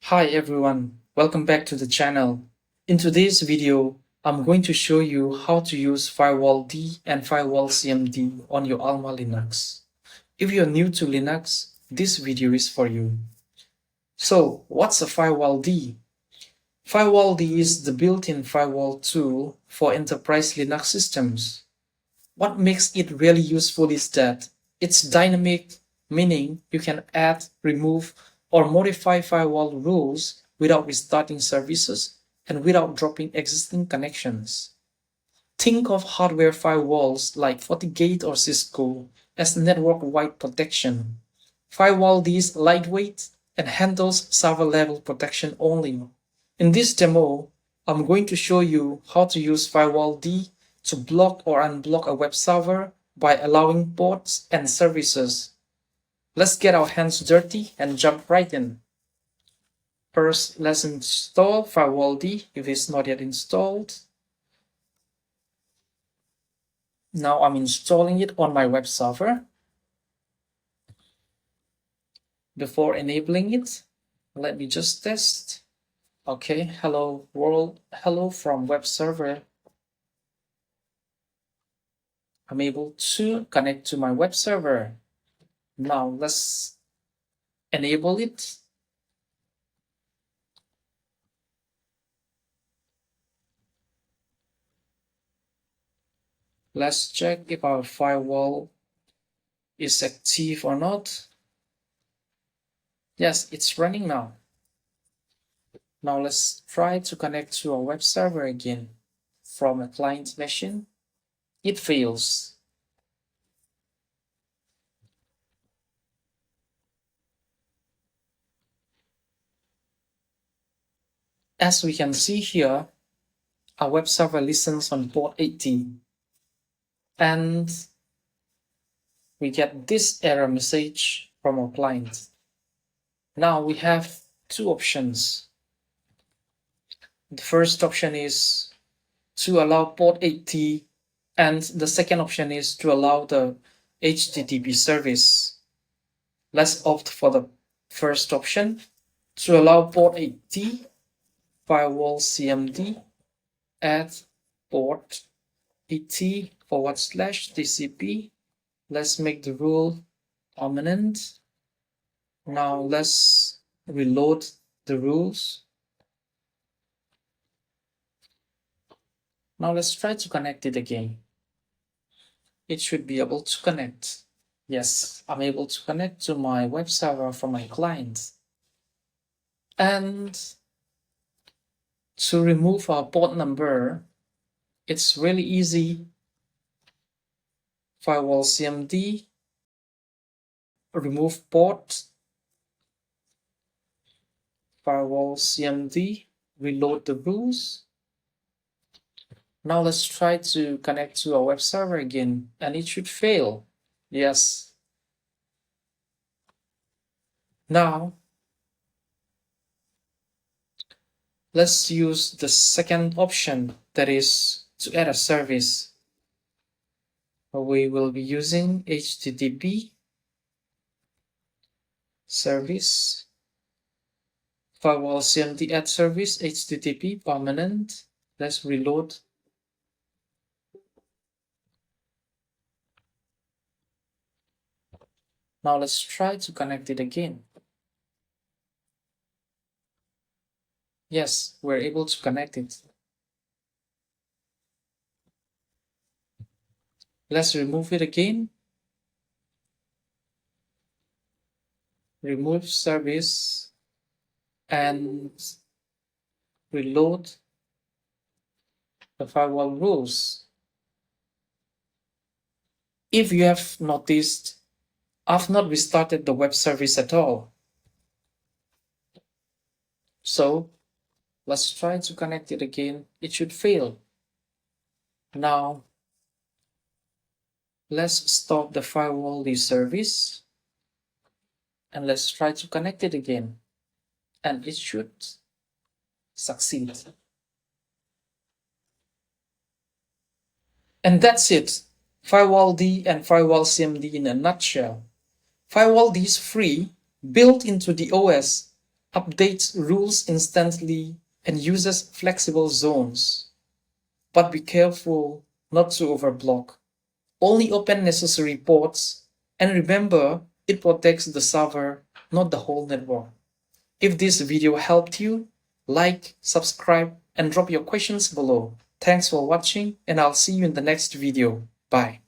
Hi everyone, welcome back to the channel. In today's video, I'm going to show you how to use Firewalld and firewall-cmd on your AlmaLinux. If you're new to Linux, this video is for you. So, what's a Firewalld? Firewalld is the built-in firewall tool for enterprise Linux systems. What makes it really useful is that it's dynamic, meaning you can add, remove, or modify firewall rules without restarting services and without dropping existing connections. Think of hardware firewalls like FortiGate or Cisco as network-wide protection. Firewalld is lightweight and handles server-level protection only. In this demo, I'm going to show you how to use Firewalld to block or unblock a web server by allowing ports and services. Let's get our hands dirty and jump right in. First, let's install Firewalld if it's not yet installed. Now I'm installing it on my web server. Before enabling it, let me just test. Okay, hello world, hello from web server. I'm able to connect to my web server. Now let's enable it. Let's check if our firewall is active or not. Yes, it's running now. Now let's try to connect to our web server again from a client machine. It fails. As we can see here, our web server listens on port 80 and we get this error message from our client. Now we have two options. The first option is to allow port 80 and the second option is to allow the HTTP service. Let's opt for the first option. To allow port 80, firewall-cmd add port 80/TCP. Let's make the rule permanent. Now let's reload the rules. Now let's try to connect it again. It should be able to connect. Yes, I'm able to connect to my web server from my client. And to remove our port number, it's really easy. Firewall-cmd, remove port, firewall-cmd, reload the rules. Now let's try to connect to our web server again, and it should fail. Yes. Now, let's use the second option, that is to add a service. We will be using HTTP service, firewall-cmd add service, HTTP permanent. Let's reload. Now let's try to connect it again. Yes, we're able to connect it. Let's remove it again. Remove service and reload the firewall rules. If you have noticed, I've not restarted the web service at all. So let's try to connect it again. It should fail. Now let's stop the Firewalld service and let's try to connect it again. And it should succeed. And that's it. Firewalld and firewall-cmd in a nutshell. Firewalld is free, built into the OS, updates rules instantly, and uses flexible zones. But be careful not to overblock. Only open necessary ports, and remember, it protects the server, not the whole network. If this video helped you, like, subscribe, and drop your questions below. Thanks for watching, and I'll see you in the next video. Bye.